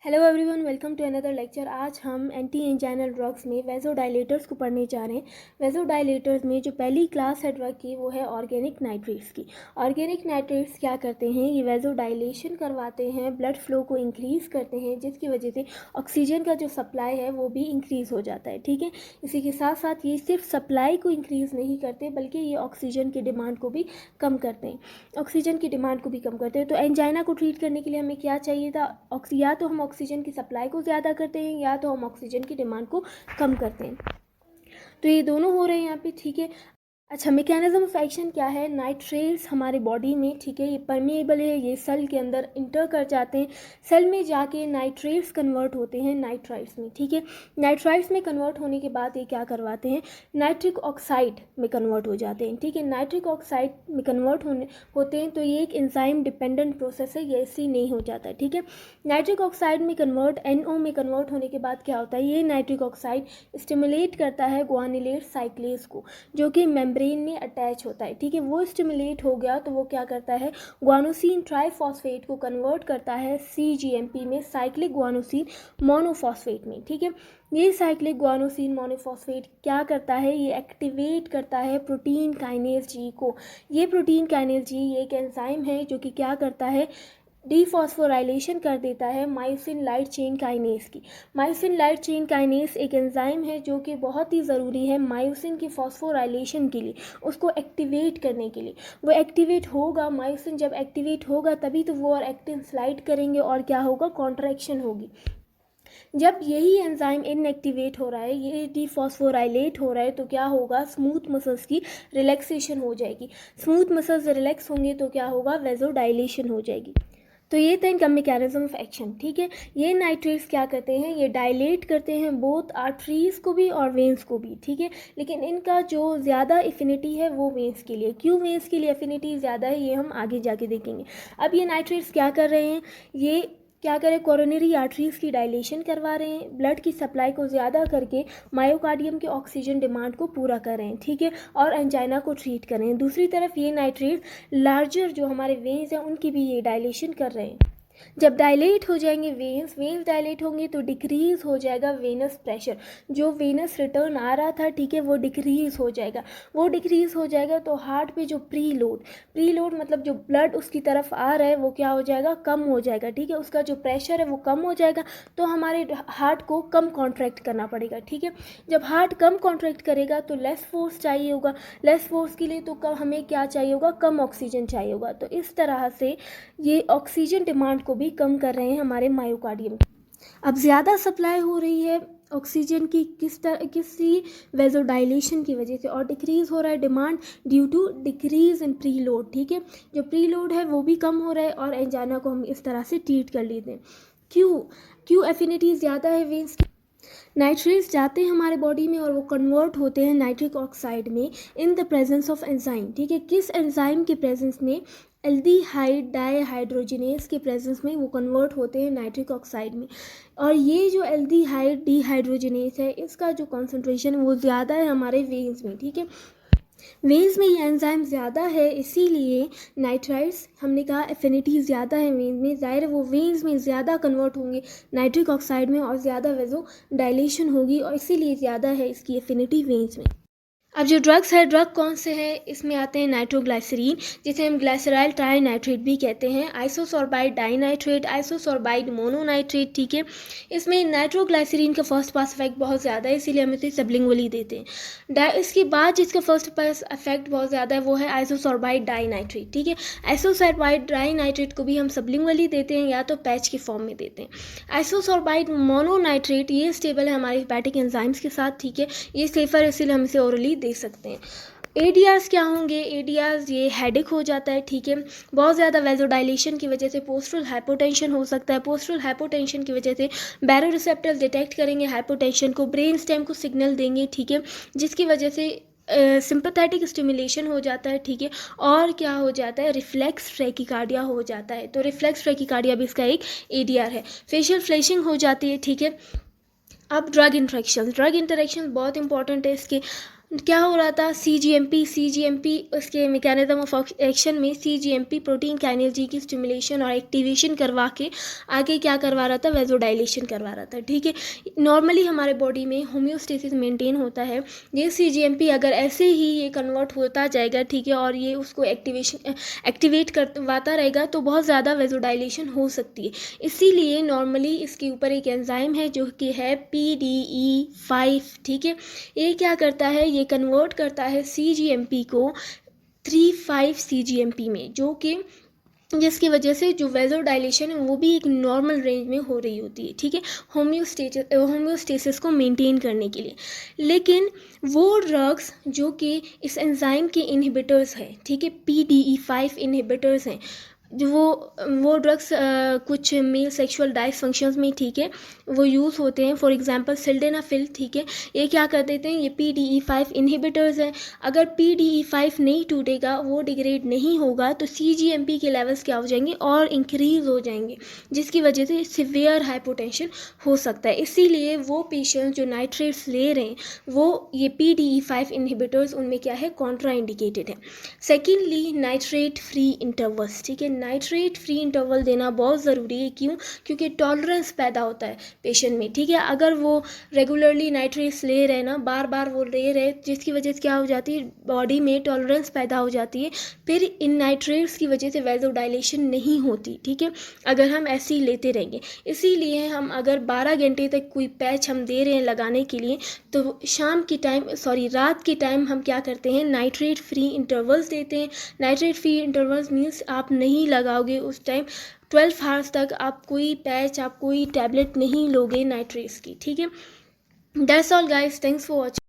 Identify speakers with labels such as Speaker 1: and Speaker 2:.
Speaker 1: Hello everyone, welcome to another lecture. आज हम anti anginal drugs में वेजोडाइलेटर्स को पढ़ने जा रहे हैं। वेजोडाइलेटर्स में जो पहली क्लास है ड्रग की वो है ऑर्गेनिक नाइट्रेट्स की। ऑर्गेनिक नाइट्रेट्स क्या करते हैं? ये वेजोडाइलेशन करवाते हैं, ब्लड फ्लो को इंक्रीज़ करते हैं, जिसकी वजह से ऑक्सीजन का जो सप्लाई है वो भी इंक्रीज़ हो जाता है। ठीक है, इसी के साथ साथ ये सिर्फ सप्लाई को इंक्रीज़ नहीं करते बल्कि ये ऑक्सीजन की डिमांड को भी कम करते हैं। ऑक्सीजन की डिमांड को भी कम करते हैं। तो एंजाइना को ट्रीट करने के लिए हमें क्या चाहिए था? या तो हम ऑक्सीजन की सप्लाई को ज़्यादा करते हैं या तो हम ऑक्सीजन की डिमांड को कम करते हैं। तो ये दोनों हो रहे हैं यहाँ पे। ठीक है, अच्छा, मैकेनिज्म ऑफ एक्शन क्या है? नाइट्रेट्स हमारे बॉडी में, ठीक है, ये परमेएबल है, ये सेल के अंदर इंटर कर जाते हैं। सेल में जाके नाइट्रेट्स कन्वर्ट होते हैं नाइट्राइट्स में। ठीक है, नाइट्राइट्स में कन्वर्ट होने के बाद ये क्या करवाते हैं? नाइट्रिक ऑक्साइड में कन्वर्ट हो जाते हैं। ठीक है, नाइट्रिक ऑक्साइड में कन्वर्ट होते हैं तो ये एक एंजाइम डिपेंडेंट प्रोसेस है, ये ऐसे नहीं हो जाता है। ठीक है, नाइट्रिक ऑक्साइड में कन्वर्ट, NO में कन्वर्ट होने के बाद क्या होता है? ये नाइट्रिक ऑक्साइड स्टिमुलेट करता है ग्वानिलेट साइक्लेज को, जो कि मेम्ब्रेन में अटैच होता है। ठीक है, वो स्टिमुलेट हो गया तो वो क्या करता है? ग्वानोसिन ट्राइफॉस्फेट को कन्वर्ट करता है CGMP में, साइक्लिक ग्वानोसिन मोनोफॉस्फेट में। ठीक है, ये साइक्लिक ग्वानोसिन मोनोफॉस्फेट क्या करता है? ये एक्टिवेट करता है प्रोटीन काइनेज जी को। ये प्रोटीन काइनेज जी ये एक एंजाइम है जो कि क्या करता है? डीफॉस्फोराइलेशन कर देता है मायोसिन लाइट चेन काइनेस की। मायोसिन लाइट चेन काइनेस एक एंजाइम है जो कि बहुत ही ज़रूरी है मायोसिन की फॉस्फोराइलेशन के लिए, उसको एक्टिवेट करने के लिए। वो एक्टिवेट होगा, मायोसिन जब एक्टिवेट होगा तभी तो वो और एक्टिन स्लाइड करेंगे और क्या होगा? कॉन्ट्रैक्शन होगी। जब यही एंजाइम इनएक्टिवेट हो रहा है, ये डीफॉस्फोराइलेट हो रहा है, तो क्या होगा? स्मूथ मसल्स की रिलैक्सेशन हो जाएगी। स्मूथ मसल्स रिलैक्स होंगे तो क्या होगा? वेजोडाइलेशन हो जाएगी। तो ये था इनका मैकेनिज्म ऑफ एक्शन। ठीक है, ये नाइट्रेट्स क्या करते हैं? ये डायलेट करते हैं बोथ आर्टरीज को भी और वेंस को भी। ठीक है, लेकिन इनका जो ज़्यादा एफिनिटी है वो वेंस के लिए। क्यों वेंस के लिए एफिनिटी ज़्यादा है ये हम आगे जाके देखेंगे। अब ये नाइट्रेट्स क्या कर रहे हैं? ये क्या करें? कोरोनरी आर्टरीज की डायलेशन करवा रहे हैं, ब्लड की सप्लाई को ज़्यादा करके मायोकार्डियम के ऑक्सीजन डिमांड को पूरा कर रहे हैं। ठीक है, और एंजाइना को ट्रीट कर रहे हैं। दूसरी तरफ ये नाइट्रेट लार्जर जो हमारे वेन्स हैं उनकी भी ये डायलेशन कर रहे हैं। जब डायलेट हो जाएंगे वेन्स डायलेट होंगे तो डिक्रीज हो जाएगा वेनस प्रेशर। जो वेनस रिटर्न आ रहा था, ठीक है, वो डिक्रीज हो जाएगा। वो डिक्रीज हो जाएगा तो हार्ट पे जो प्री लोड मतलब जो ब्लड उसकी तरफ आ रहा है वो क्या हो जाएगा? कम हो जाएगा। ठीक है, उसका जो प्रेशर है वो कम हो जाएगा तो हमारे हार्ट को कम कॉन्ट्रैक्ट करना पड़ेगा। ठीक है, जब हार्ट कम कॉन्ट्रैक्ट करेगा तो लेस फोर्स चाहिए होगा। लेस फोर्स के लिए तो हमें क्या चाहिए होगा? कम ऑक्सीजन चाहिए होगा। तो इस तरह से ये ऑक्सीजन डिमांड को भी कम कर रहे हैं हमारे मायोकार्डियम। अब ज़्यादा सप्लाई हो रही है ऑक्सीजन की किसी वेजोडाइलेशन की वजह से, और डिक्रीज़ हो रहा है demand due to decrease in preload. ठीक है, जो प्री लोड है वो भी कम हो रहा है और एंजाइना को हम इस तरह से ट्रीट कर लेते हैं। क्यों एफिनिटी ज़्यादा है वेंस की? नाइट्रेट्स जाते हैं हमारे बॉडी में और वो कन्वर्ट होते हैं नाइट्रिक ऑक्साइड में in the presence of enzyme. ठीक है, किस एंजाइम के प्रेजेंस में? एल्डिहाइड डाइहाइड्रोजिनेस के प्रेजेंस में वो कन्वर्ट होते हैं नाइट्रिक ऑक्साइड में। और ये जो एल्डिहाइड डिहाइड्रोजिनेस है इसका जो कॉन्सेंट्रेशन है वो ज़्यादा है हमारे वेन्स में। ठीक है, वेन्स में ये एंजाइम ज़्यादा है, इसीलिए नाइट्राइट्स, हमने कहा एफिनिटी ज़्यादा है वेन्स में, ज़ाहिर है वो वेन्स में ज़्यादा कन्वर्ट होंगे नाइट्रिक ऑक्साइड में और ज़्यादा वेजो डायलेशन होगी और इसीलिए ज़्यादा है इसकी एफिनिटी वेन्स में। अब जो ड्रग्स है, ड्रग कौन से हैं? इसमें आते हैं नाइट्रोग्लाइसरीन, जिसे हम ग्लाइसराइल ट्राइनाइट्रेट भी कहते हैं, आइसोसोर्बाइड डाइनाइट्रेट, आइसोसोर्बाइड मोनोनाइट्रेट। ठीक है, इसमें नाइट्रोग्लाइसरीन का फर्स्ट पास इफेक्ट बहुत ज़्यादा है, इसीलिए हम इसे सबलिंगुअली देते हैं। इसके बाद जिसका फर्स्ट पास इफेक्ट बहुत ज़्यादा है वो है आइसोसोर्बाइड डाइनाइट्रेट। ठीक है, आइसोसोर्बाइड डाइनाइट्रेट को भी हम सबलिंगुअली देते हैं या तो पैच के फॉर्म में देते हैं। आइसोसोर्बाइड मोनोनाइट्रेट ये स्टेबल है हमारे हेपेटिक एंजाइम्स के साथ। ठीक है, ये सेफर है इसीलिए हम इसे ओरली दे सकते हैं। एडीआर्स क्या होंगे? एडीआर्स ये हेडेक हो जाता है। ठीक है, बहुत ज़्यादा वेजोडाइलेशन की वजह से पोस्टरल हाइपोटेंशन हो सकता है। पोस्टरल हाइपोटेंशन की वजह से बैरोरिसेप्टर्स डिटेक्ट करेंगे हाइपोटेंशन को, ब्रेन स्टेम को सिग्नल देंगे। ठीक है, जिसकी वजह से सिंपैथेटिक स्टिमुलेशन हो जाता है। ठीक है, और क्या हो जाता है? रिफ्लेक्स ट्रैकिकार्डिया हो जाता है। तो रिफ्लेक्स ट्रैकिकार्डिया भी इसका एक एडीआर है। फेशियल फ्लैशिंग हो जाती है। ठीक है, अब ड्रग इंटरेक्शन बहुत इंपॉर्टेंट है इसके। क्या हो रहा था, CGMP उसके मैकेनिज्म ऑफ एक्शन में CGMP प्रोटीन काइनेज की स्टिमुलेशन और एक्टिवेशन करवा के आगे क्या करवा रहा था, वेजोडाइलेशन करवा रहा था। ठीक है, नॉर्मली हमारे बॉडी में होम्योस्टेसिस मेंटेन होता है। ये CGMP अगर ऐसे ही ये कन्वर्ट होता जाएगा, ठीक है, और ये उसको एक्टिवेट करवाता रहेगा तो बहुत ज़्यादा वेजोडाइलेशन हो सकती है। इसीलिए नॉर्मली इसके ऊपर एक एंजाइम है जो कि है PDE5। ठीक है, ये क्या करता है, ये कन्वर्ट करता है CGMP को 3,5-CGMP में, जो कि जिसकी वजह से जो वेजोडाइलेशन है वो भी एक नॉर्मल रेंज में हो रही होती है। ठीक है, होम्योस्टेसिस को मेंटेन करने के लिए। लेकिन वो ड्रग्स जो कि इस एंजाइम के इनहिबिटर्स हैं, ठीक है, PDE5 इनहिबिटर्स हैं, जो वो ड्रग्स कुछ मेल सेक्सुअल डायसफंक्शंस में, ठीक है, वो यूज़ होते हैं। For example sildenafil. ठीक है, ये क्या कर देते हैं, ये PDE5 इनहिबिटर्स हैं। अगर PDE5 नहीं टूटेगा, वो डिग्रेड नहीं होगा, तो CGMP के लेवल्स क्या हो जाएंगे, और इंक्रीज़ हो जाएंगे, जिसकी वजह से सिवियर हाइपोटेंशन हो सकता है। इसीलिए वो पेशेंट्स जो नाइट्रेट्स ले रहे हैं, वो ये PDE5 इनहिबिटर्स उनमें क्या है, कॉन्ट्रा इंडिकेटेड है। Secondly, nitrate free intervals. ठीक है, नाइट्रेट फ्री इंटरवल देना बहुत ज़रूरी है। क्यों? क्योंकि टॉलरेंस पैदा होता है पेशेंट में। ठीक है, अगर वो रेगुलरली नाइट्रेट्स ले रहे ना, बार बार वो ले रहे, जिसकी वजह से क्या हो जाती है, बॉडी में टॉलरेंस पैदा हो जाती है, फिर इन नाइट्रेट्स की वजह से वेजोडाइलेशन नहीं होती। ठीक है, अगर हम ऐसे ही लेते रहेंगे। इसीलिए हम अगर 12 घंटे तक कोई पैच हम दे रहे हैं लगाने के लिए, तो रात के टाइम हम क्या करते हैं, नाइट्रेट फ्री इंटरवल्स देते हैं। नाइट्रेट फ्री इंटरवल्स मीन्स आप नहीं लगाओगे उस टाइम 12 आवर्स तक, आप कोई पैच, आप कोई टैबलेट नहीं लोगे नाइट्रेट्स की। ठीक है, that's all guys, thanks for watching.